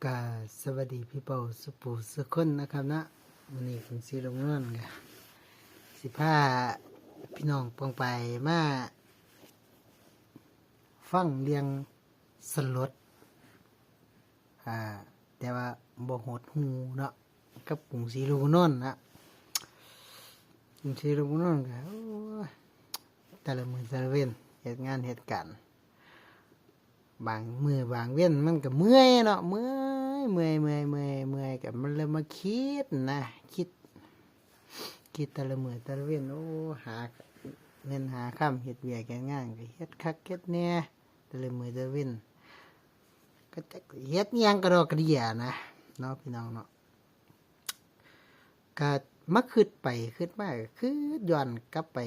กาสวัสดีพี่เป่าสุปูสุขคนนะครับนะวันนี้ผมสีลงนอนกัน15พี่น้องปองไปมาฟังเรียงสลดแต่ว่าบ่หดหูเนาะกับปุ่งสีลงนอนนะปุ่งสีลงนอนกันแต่ละมือแต่ละเว้นเหตุงานเหตุการณ์บางมือบางเว้นมันก็เมื่อยเนาะเมื่อยกับมันเลยมาคิดนะคิดแต่ละมือแต่ละเว้นหาเงินหาค่ำเฮ็ดเวียกงานก็เฮ็ดคักเฮ็ดแน่แต่ละมือแต่ละเว้นก็จะเฮ็ดหยังกระดอกกระเดี่ยนะเนาะพี่น้องเนาะก็มาคิดมาคือย้อนกลับไป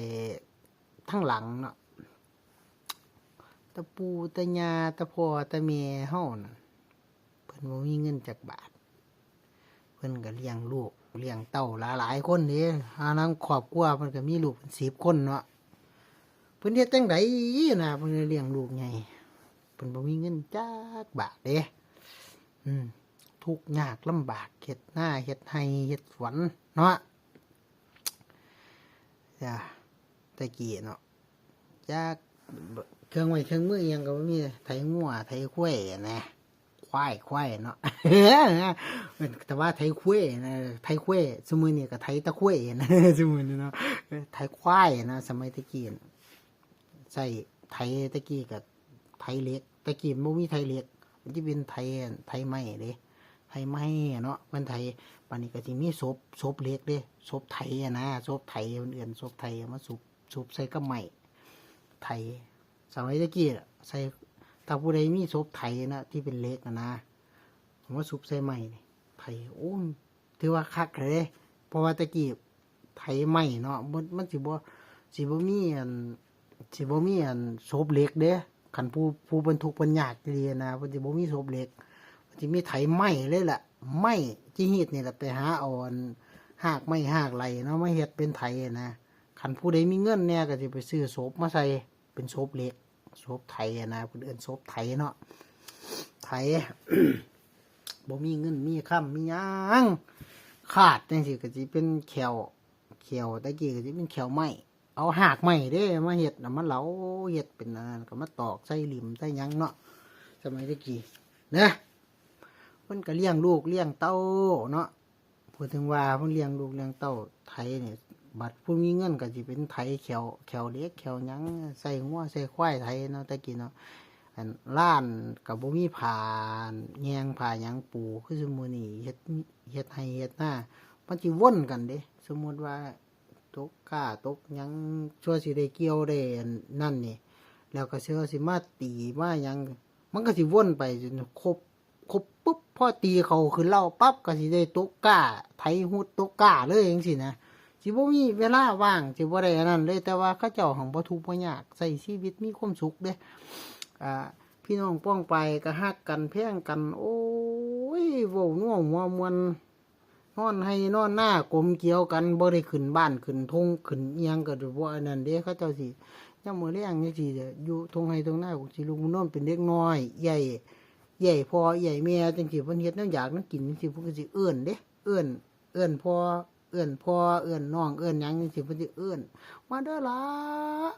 ทั้งหลังเนาะตะปูตะยาตะพ่อตะแม่เฮาน่ะเพิ่นบ่มีเงินจักบาทเพิ่นก็เลี้ยงลูกเลี้ยงเต้าหลายคนเด้หานังครอบครัวเพิ่นก็มีลูกเป็น10คนเนาะเพิ่นเฮ็ดจังไดนะเพิ่นเลี้ยงลูกใหญ่เพิ่นบ่มีเงินจักบาทเด้ทุกข์ยากลำบากเฮ็ดนาเฮ็ดไร่เฮ็ดสวนเนาะจ้ะตะกี้เนาะจักเครื่องไม้เครื่องมืออิหยังก็บ่มีไถงัวไถควายนะควายเนาะ แต่ว่าไถควายนะไถควายซุมื้อนี้ก็ไถตะควายนะ ซุมื้อนี้เนาะไถควายนะสมัยตะกี้ใช้ไถตะกี้ก็ไถเหล็กตะกี้บ่มีไถเหล็กมันสิเป็นไถไม้เด้ไถไม้เนาะมันไถบัดนี้ก็สิมีศพเหล็กเด้ศพไถนะศพไถเพิ่นเอิ้นศพไถมาสูบใส่กับไม้ไถสมัยตะกี้ใส่ถ้าผู้ใดมีศพไถนะที่เป็นเหล็กนะผมว่าสูบใส่ไม้นี่ไถถือว่าคักเลยเพราะว่าตะกี้ไถไม้เนาะมันสิบ่มีศพเหล็กเด้คันผู้บรรทุกเพิ่นยากดีนะเพิ่นสิบ่มีศพเหล็กมันสิมีไถไม้เลยล่ะไม้ที่เฮ็ดนี่ล่ะไปหาเอาหากไม้หากไหลเนาะมาเฮ็ดเป็นไถนะคันผู้ใดมีเงินแน่ก็สิไปซื้อศพมาใส่เป็นศพเหล็กศพไถนะเพิ่นเอิ้นศพไถเนาะไถ บ่มีเงินมีค่ำมีหยังขาดจังซี่ก็สิเป็นแขวตะกี้ก็สิเป็นแขวไม้เอาหากไม้เด้มาเฮ็ดน่ะมันเหลาเฮ็ดเป็นอันนั้นก็มาตอกใส่หลิมใส่หยังเนาะสมัยตะกี้นะเพิ่นก็เลี้ยงลูกเลี้ยงเต้าเนาะพูดถึงว่าเพิ่นเลี้ยงลูกเลี้ยงเต้าไถนี่บัดผู้มีเงินก็สิเป็นไถแขวเล็กแขวหยังใส่งัวใส่ควายไถเนาะตะกี้เนาะอันล้านก็บ่มีผ้าแยงผ้าหยังปูคือซุมื้อนี้เฮ็ดให้เฮ็ดนามันสิวนกันเด้สมมุติว่าตกกาตกหยังชั่วสิได้เกี่ยวได้นั่นนี่แล้วก็สิมาตีมาหยังมันก็สิวนไปจนครบปุ๊บพอตีเขาขึ้นเล่าปั๊บก็สิได้ตกกาไถหุดตกกาเลยจังซี่นะสิบ่มีเวลาว่างสิบ่ได้อันนั้นเลยแต่ว่าเขาเจ้าหั้นบ่ทุกข์บ่ยากใช้ชีวิตมีความสุขเด้พี่น้องป้องไปก็ฮักกันแพงกันโอ้ยเว้านัวหัวมวนนอนให้นอนหน้ากลมเกี่ยวกันบ่ได้ขึ้นบ้านขึ้นทงขึ้นอีหยังก็บ่อันนั้นเด้เขาเจ้าสิยามมื้อแลงจังซี่อยู่ทงให้ทงหน้ากูสิลุกนอนเป็นเด็กน้อยใหญ่พ่อใหญ่แม่จังซี่เพิ่นเฮ็ดแนวอยากนำกินจังซี่เพิ่นก็สิเอิ้นเด้เอิ้นพ่อเอิ้นน้องเอิ้นหยังจังซี่เพิ่นสิเอิ้นมาเด้อล่ะ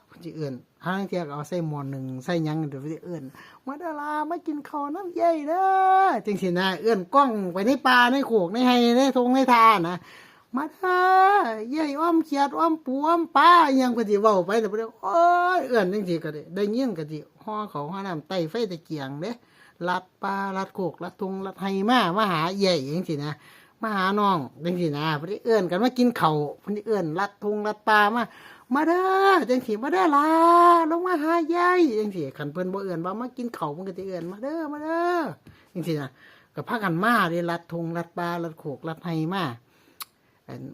เพิ่นสิเอิ้นหางเที่ยก็เอาใส่หม้อหนึ่งใส่หยังเดี๋ยวเพิ่นสิเอิ้นมาเด้อล่ะมากินข้าวน้ำใหญ่เด้อจังซี่นะเอิ้นกล้องไปในป่าในโขกในไร่ในทงในทานะมาเด้อใหญ่อ้อมเขียดอ้อมปูอ้อมปลาอิหยังเพิ่นสิเว้าไปแล้วเพิ่นโอ้ยเอิ้นจังซี่ก็ได้ยินก็สิห่อข้าวห่อน้ำไต้ไฟตะเกียงเด้ลัดปลาลัดโขกลัดทงลัดไร่มาหาใหญ่จังซี่นะมาหาน้องจังซี่นะเพิ่นเอิ้นกันมากินข้าวเพิ่นเอิ้นลัดทงลัดปลามาเด้อจังซี่มาเด้อล่ะลงมาหายายจังซี่คันเพิ่นบ่เอิ้นว่ามากินข้าวเพิ่นก็สิเอิ้นมาเด้อจังซี่นะก็พากันมาเด้ลัดทงลัดปลาลัดโขกลัดไร่มา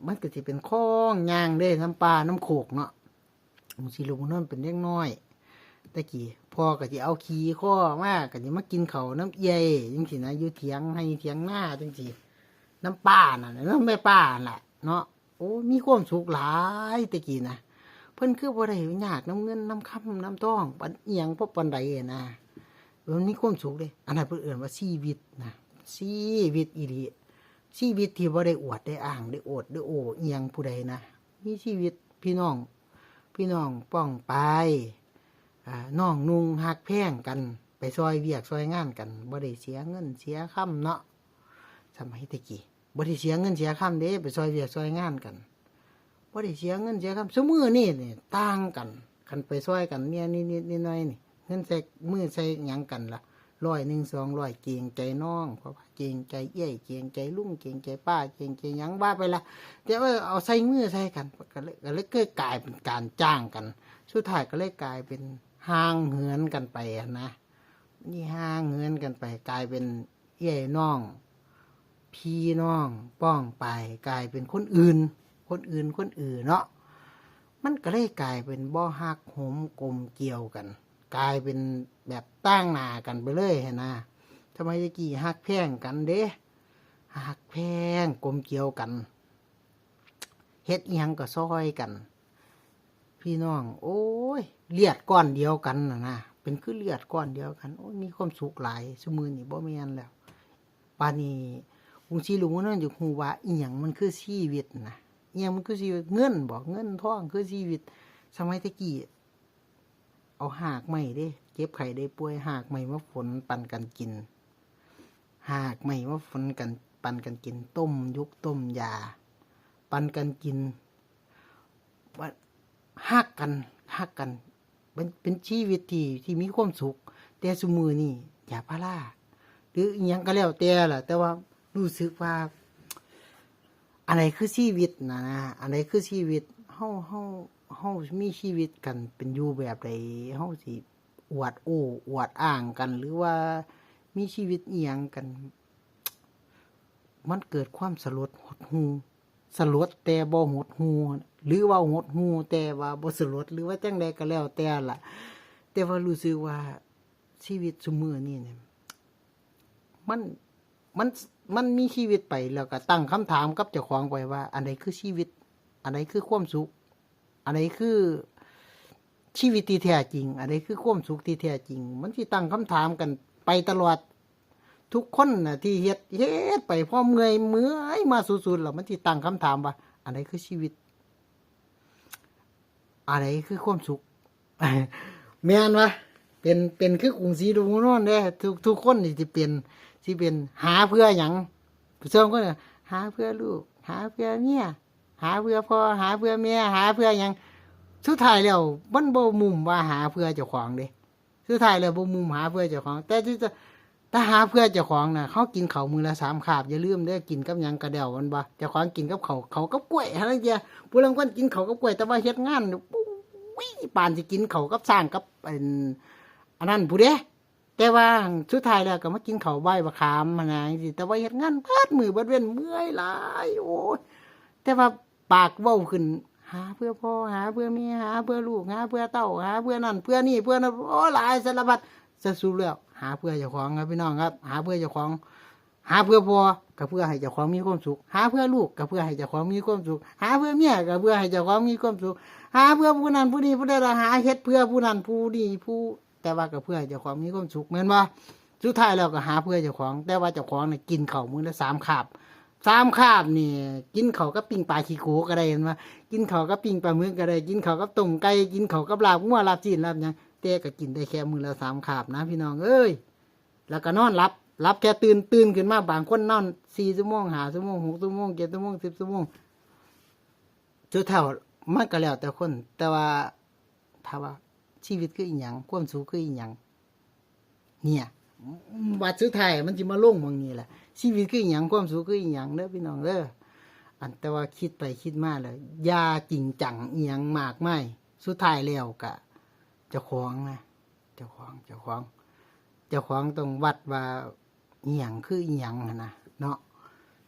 มันก็สิเป็นคลองย่างเด้น้ำปลาน้ำโขกเนาะมันสิลงนั่นเป็นเล็กน้อยตะกี้พ่อก็สิเอาขี้ข้อมาก็สิมากินข้าวน้ำเอี่ยจังซี่นะอยู่เถียงให้เถียงนาจังซี่น้ำป้าน่ะน้ำแม่ป้าน่ะเนาะโอ้มีความสุขหลายตะกี้นะเพิ่นคือบ่ได้ยากน้ำเงินน้ำค่ำน้ำทองปันเอียงพวกปันใดนะมันมีความสุขเด้อันนั้นเพิ่นเอิ้นว่าชีวิตนะ ชีวิตอีหลีชีวิตที่บ่ได้อวดได้อ้างได้โอดได้โอ้อีหยังผู้ใดนะมีชีวิตพี่น้องป้องปายน้องนุ่งฮักแพงกันไปซอยเวียกซอยงานกันบ่ได้เสียเงินเสียค่ำเนาะสมัยตะกี้บ่ได้เสียเงินเสียค่ำเด้ไปซอยเวียกซอยงานกันบ่ได้เสียเงินเสียค่ำซุมื้อนี่ต่างกันคันไปซอยกันเนี่ยนิดๆหน่อยๆนี่เงินใส่มือใส่หยังกันล่ะ100 200เกรงใจน้องเพราะว่าเกรงใจเอี้ยเกรงใจลุงเกรงใจป้าเกรงใจหยังว่าไปละแต่ว่าเอาใส่มือใส่กันก็เลยกลายเป็นการจ้างกันสุดท้ายก็เลยกลายเป็นห่างเหินกันไปนะนี่ห่างเหินกันไปกลายเป็นเอี้ยน้องพี่น้องป้องไปกลายเป็นคนอื่นเนาะมันก็เลยกลายเป็นบ่ฮักหมกลมเกี่ยวกันกลายเป็นแบบตั้งหน้ากันไปเลยนะทำไมตะกี้ฮักแพงกันเด้ฮักแพงกลมเกี่ยวกันเฮ็ดอีหยังก็ซอยกันพี่น้องโอ้ยเลือดก้อนเดียวกันนะเป็นคือเลือดก้อนเดียวกันโอ้ยมีความสุขหลายซุมื้อนี้บ่แม่นแล้วปานนี้ลุงสิลุงนั่นอยู่ฮู้ว่าอีหยังมันคือชีวิตนะอีหยังมันคือชีวิตเงินบ่เงินทองคือชีวิตสมัยตะกี้เอาหากไม้เด้เจ็บไข้ได้ป่วยหากไม้มาฝนปั่นกันกินหากไม้มาฝนกันปั่นกันกินต้มยุกต้มยาปั่นกันกินว่าฮักกันเป็นชีวิตที่มีความสุขแต่ซุมื้อนี้อย่าพาราหรืออีหยังก็แล้วแต่ล่ะแต่ว่ารู้สึกว่าอะไรคือชีวิตนะอะไรคือชีวิตเฮามีชีวิตกันเป็นอยู่แบบใดเฮาสิอวดโอ้อวดอ้างกันหรือว่ามีชีวิตอีหยังกันมันเกิดความสลดหดหู่สลดแต่บ่หดหู่หรือว่าหดหู่แต่ว่าบ่สลดหรือว่าจังใดก็แล้วแต่ล่ะแต่ว่ารู้สึกว่าชีวิตซุมื้อนี้เนี่ยมันมีชีวิตไปแล้วก็ตั้งคำถามกับเจ้าของไว้ว่าอันใดคือชีวิตอันใดคือความสุขอันใดคือชีวิตที่แท้จริงอันใดคือความสุขที่แท้จริงมันสิตั้งคำถามกันไปตลอดทุกคนน่ะที่เฮ็ดไปพอเมื่อยมาสุดๆแล้วมันสิตั้งคำถามว่าอันใดคือชีวิตอันใดคือความสุข แม่นวะเป็นคือกรุงศรีดงนอนเด้ทุกคนนี่สิเป็นหาเพื่อหยังผู้ชมก็หาเพื่อลูกหาเพื่อเมียหาเพื่อพ่อหาเพื่อแม่หาเพื่อหยังสุดท้ายแล้วมันบ่มุมว่าหาเพื่อเจ้าของเด้สุดท้ายแล้วบ่มุมหาเพื่อเจ้าของแต่ที่จะถ้าหาเพื่อเจ้าของน่ะเขากินข้าวมื้อละ3คาบอย่าลืมเด้อกินกับหยังกระเดี่ยวมันบ่เจ้าของกินกับเขากับกล้วยอะไรเงี้ยผู้ลางคนกินเขากับกล้วยแต่ว่าเฮ็ดงานปุ้ยปานสิกินเขากับสร้างกับอันนั้นผู้เด้แต่ว่าสุดท้ายแล้วก็มากินข้าวใบบักขามมานะจังซี่แต่ว่าเฮ็ดงานเบิดมื้อเบิดเว้นเมื่อยหลายโอ้ยแต่ว่าปากเว้าขึ้นหาเพื่อพ่อหาเพื่อแม่หาเพื่อลูกหาเพื่อเต้าหาเพื่อนั่นเพื่อนี่เพื่อนั้นโอ้หลายสารพัดสะสุดแล้วหาเพื่อเจ้าของครับพี่น้องครับหาเพื่อเจ้าของหาเพื่อพ่อก็เพื่อให้เจ้าของมีความสุขหาเพื่อลูกก็เพื่อให้เจ้าของมีความสุขหาเพื่อเมียก็เพื่อให้เจ้าของมีความสุขหาเพื่อผู้นั้นผู้นี้ผู้ใดหาเฮ็ดเพื่อผู้นั้นผู้นี้ผู้แต่ว่าก็เพื่อให้เจ้าของมีความสุขแม่นบ่สุดท้ายแล้วก็หาเพื่อเจ้าของแต่ว่าเจ้าของน่ะกินข้าวมื้อละ3คาบ3คาบนี่กินข้าวกับปิ้งปลาขี้โกก็ได้เห็นบ่กินข้าวกับปิ้งปลาหมึกก็ได้กินข้าวกับต้มไก่กินข้าวกับลาบงัวลาบจีนลาบหยังแต่ก็กินได้แค่มื้อละ3คาบนะพี่น้องเอ้ยแล้วก็นอนหลับแค่ตื่นขึ้นมาบางคนนอน4ชั่วโมง5ชั่วโมง6ชั่วโมง7ชั่วโมง10ชั่วโมงสุดท้ายมันก็แล้วแต่คนแต่ว่าถ้าว่าชีวิตคืออีหยังความสุขคืออีหยังเนี่ยวัดสุดท้ายมันสิมาลงหม้องนี้แหละชีวิตคืออีหยังความสุขคืออีหยังเด้อพี่น้องเด้ออันแต่ว่าคิดไปคิดมาแล้วอย่าจริงจังอีหยังมากมายสุดท้ายแล้วก็เจ้าของนะเจ้าของต้องวัดว่าอีหยังคืออีหยังนะเนาะ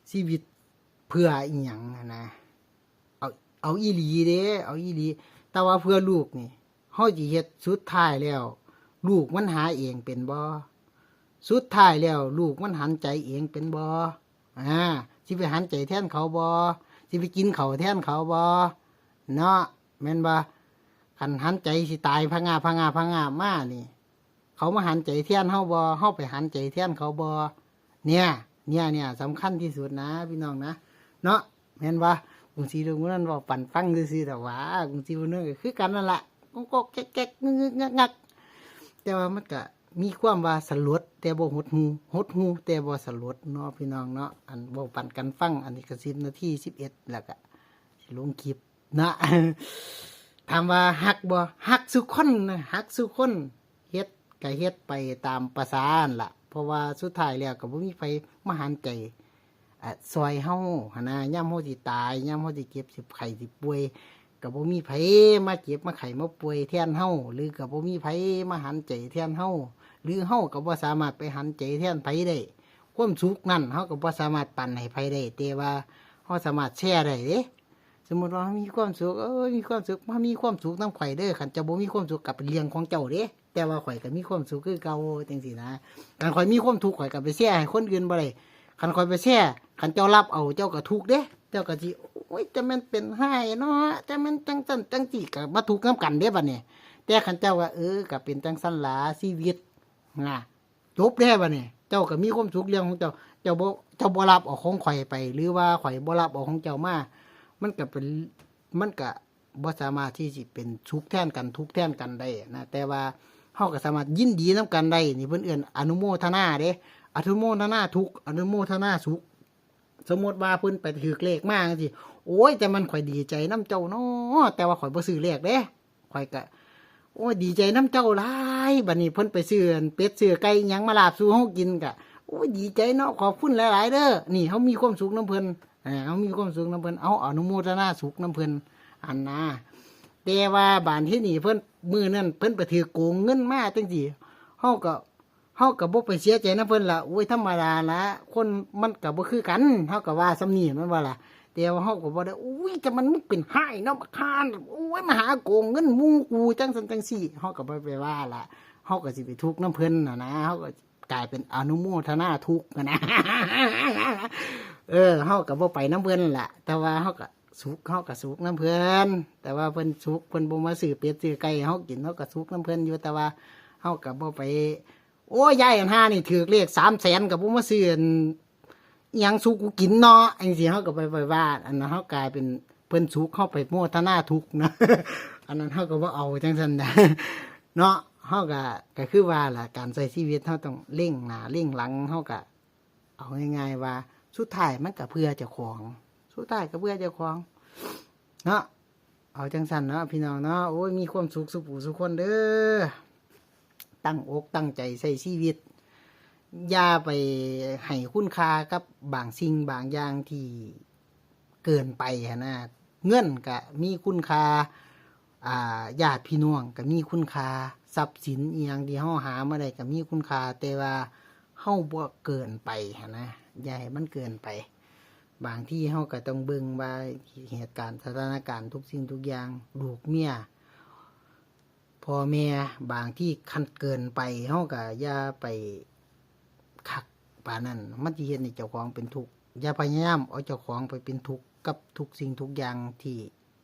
ชีวิตเพื่ออีหยังนะเอาอีหลีเด้เอาอีหลีแต่ว่าเพื่อลูกนี่เฮาสิเฮ็ดสุดท้ายแล้วลูกมันหาเองเป็นบ่สุดท้ายแล้วลูกมันหันใจเองเป็นบ่สิไปหันใจแทนเขาบ่สิไปกินเขาแทนเขาบ่เนาะแม่นบ่คันหันใจสิตายพะงามานี่เขามาหันใจแทนเฮาบ่เฮาไปหันใจแทนเขาบ่เนี่ย เนี่ยสำคัญที่สุดนะพี่น้องนะเนาะแม่นว่าบางทีตรงนั้นว่าปั่นฟังซื่อๆแต่ว่าบางทีมันก็คือกันนั่นแหละก็แก๊กๆงึกงักๆแต่ว่ามันก็มีความว่าสลดแต่บ่หดหูแต่บ่สลดเนาะพี่น้องเนาะอันบ่ปั่นกันฟังอันนี้ก็10 นาที11แล้วก็สิลงคลิปนะ ถามว่าฮักบ่ฮักสุคนนะฮักสุคนเฮ็ดก็เฮ็ดไปตามประสานั่นล่ะเพราะว่าสุดท้ายแล้วก็บ่มีไผมาหันใจซอยเฮาหั่นนะยามเฮาสิตายยามเฮาสิเจ็บสิไข้สิป่วยก็บ่มีไผมาเจ็บมาไข้มาป่วยแทนเฮาหรือก็บ่มีไผมาหันใจแทนเฮาหรือเฮาก็บ่สามารถไปหันใจแทนไผได้ความสุขนั้นเฮาก็บ่สามารถปันให้ไผได้แต่ว่าเฮาสามารถแชร์ได้เด้สมมุติว่ามีความสุขมีความสุขมามีความสุขนำข่อยเด้อคันเจ้าบ่มีความสุขก็เป็นเรื่องของเจ้าเด้แต่ว่าข่อยก็มีความสุขคือเก่าจังซี่นะคันข่อยมีความทุกข์ข่อยก็ไปแชร์ให้คนอื่นบ่ได้คันข่อยไปแชร์คันเจ้ารับเอาเจ้าก็ทุกข์เด้เจ้าก็สิโอ้ยจะแม่นเป็นไห้เนาะจะแม่นจังซั่นจังซี่ก็มาทุกข์นำกันเด้บัดนี้แต่คันเจ้าว่าก็เป็นจังซั่นล่ะชีวิตนะจบแล้วบัดนี้เจ้าก็มีความสุขเรื่องของเจ้าเจ้าบ่รับเอาของข่อยไปหรือว่าข่อยบ่รับเอาของเจ้ามามันก็บ่สามารถที่สิเป็นสุขแทนกันทุกข์แทนกันได้นะแต่ว่าเฮาก็สามารถยินดีนํกันได้นี่เพิ่นเอิ้นอนุโมทนาเด้อนุโมทนาทุกข์อนุโมทนาสุขสมมุติว่าเพิ่นไปถูกเลขมาจังซี่โอ้ยแต่มันข่อยดีใจนํเจ้าเนาะแต่ว่าข่อยบ่ซื้อเลขเด้ข่อยก็โอ้ยดีใจนํเจ้าหลายบัดนี้เพิ่นไปซื้อเป็ดซื้อไก่หยังมาลาบสู่เฮากินก็โอ้ยดีใจเนาะขอบคุณหลายๆเด้อนี่เฮามีความสุขนํเพิ่นเอามีความสุขนำเพิ่นเอาอนุโมทนาสุขนำเพิ่นอันนะแต่ว่าบ้านที่นี่เพิ่นมื้อนั้นเพิ่นไปถือโกงเงินมาจังซี่เฮาก็บ่ไปเสียใจนำเพิ่นล่ะโอ้ยธรรมดาละคนมันก็บ่คือกันเฮาก็ว่าซำนี้มันว่าล่ะแต่ว่าเฮาก็บ่ได้อุ้ยแต่มันมึงเป็นไห้เนาะบักคานโอ้ยมาหาโกงเงินหมู่กูจังซั่นจังซี่เฮาก็บ่ไปว่าล่ะเฮาก็สิไปทุกข์นำเพิ่นน่ะนะเฮาก็กลายเป็นอนุโมทนาทุกข์นะ เฮาก็บ่ไปน้ำเพิ่นล่ะแต่ว่าเฮาก็สุขน้ำเพิ่นแต่ว่าเพิ่นสุขเพิ่นบ่มาซื้อเป็ดซื้อไก่เฮากินเฮาก็สุขน้ำเพิ่นอยู่แต่ว่าเฮาก็บ่ไปโอ้ยยายอัน5นี่ถูกเลข300,000ก็บ่มาซื้ออิหยังสู่กูกินเนาะจังซี่เฮาก็ไปว่าอันนั้นเฮากลายเป็นเพิ่นสุขเฮาไปโมทนาทุกข์นะ อันนั้นเฮาก็บ่เอาจังซั่นนะ เนาะเฮาก็คือว่าล่ะการใช้ชีวิตเฮาต้องเร่งหน้าเร่งหลังเฮาก็เอาง่ายๆว่าสุดท้ายมันก็เพื่อเจ้าของสุดท้ายก็เพื่อเจ้าของเนาะเอาจังซั่นเนาะพี่น้องเนาะโอ้ยมีความสุขสุขผู้สุขคนเด้อตั้งอกตั้งใจใช้ชีวิตอย่าไปให้คุณค่ากับบางสิ่งบางอย่างที่เกินไปหั่นนะเงินก็มีคุณค่าญาติพี่น้องก็มีคุณค่าทรัพย์สินอีหยังที่เฮาหามาได้ก็มีคุณค่าแต่ว่าเฮาบ่เกินไปหั่นนะอย่าให้มันเกินไปบางที่เฮาก็ต้องเบิ่งว่าเหตุการณ์สถานการณ์ทุกสิ่งทุกอย่างลูกเมียพ่อแม่บางที่คันเกินไปเฮาก็อย่าไปคักปานนั้นมันสิเฮ็ดให้เจ้าของเป็นทุกข์อย่าพยายามเอาเจ้าของไปเป็นทุกข์กับทุกสิ่งทุกอย่างที่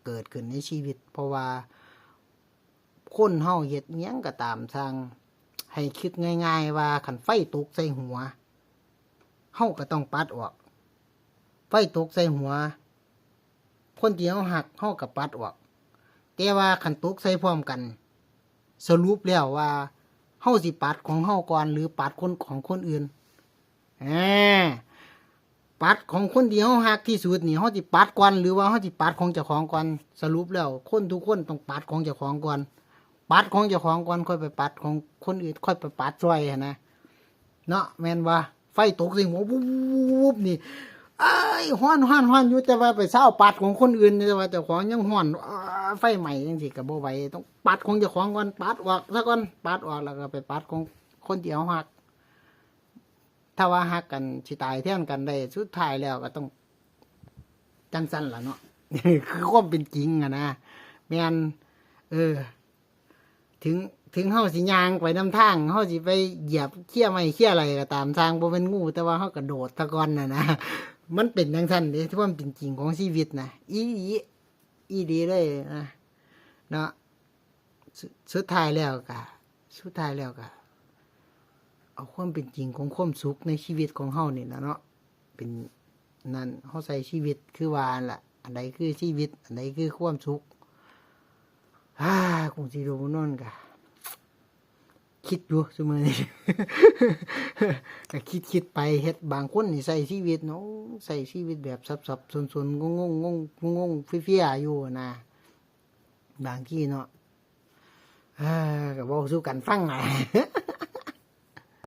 เกิดขึ้นในชีวิตเพราะว่าคนเฮาเฮ็ดหยังก็ตามทางให้คิดง่ายๆว่าคันไฟตกใส่หัวเฮาก็ต้องปัดออกไฟตกใส่หัวคนที่เฮาหักเฮาก็ปัดออกแต่ว่าคันตกใส่พร้อมกันสรุปแล้วว่าเฮาสิปัดของเฮาก่อนหรือปัดคนของคนอื่นปัดของคนที่เฮาหักที่สุดนี่เฮาสิปัดก่อนหรือว่าเฮาสิปัดของเจ้าของก่อนสรุปแล้วคนทุกคนต้องปัดของเจ้าของก่อนปัดของเจ้าของก่อนค่อยไปปัดของคนอื่นค่อยไปปัดช่วยนะเนาะแม่นว่าไฟตกใส่หัววุบนี่ฮ้อนอยู่แต่ว่าไปเศร้าปัดของคนอื่นแต่ว่าเจ้าของยังฮ้อนไฟใหม่จังซี่ก็บ่ไหวต้องปัดของเจ้าของก่อนปัดออกซะก่อนปัดออกแล้วก็ไปปัดของคนที่เฮาฮักถ้าว่าฮักกันสิตายแทนกันได้สุดท้ายแล้วก็ต้องจังซั่นล่ะเนาะ คือความเป็นจริงนะแม่นถึงเฮาสิย่างไปนำทางเฮาสิไปเหยียบเขี้ยไม้เขี้ยอะไรก็ตามทางบ่เป็นงูแต่ว่าเฮากระโดดซะก่อนนะ มันเป็นจังซั่นเด้ที่ว่ามันเป็นจริงของชีวิตนะอีดีเลยนะเนาะสุดท้ายแล้วก็เอาความเป็นจริงของความสุขในชีวิตของเฮานี่นะเนาะ เป็นนั่นเฮาใช้ชีวิตคือว่านั่นล่ะอันใดคือชีวิตอันใดคือความสุขคงสิรู้นอนก็คิดอยู่ซุมื้อนี้ ก็คิดไปเฮ็ดบางคนนี่ใช้ชีวิตเนาะใช้ชีวิตแบบสับๆซนๆงงๆเฟี้ยๆอยู่นะบางทีเนาะก็เว้าสู่กันฟังอะ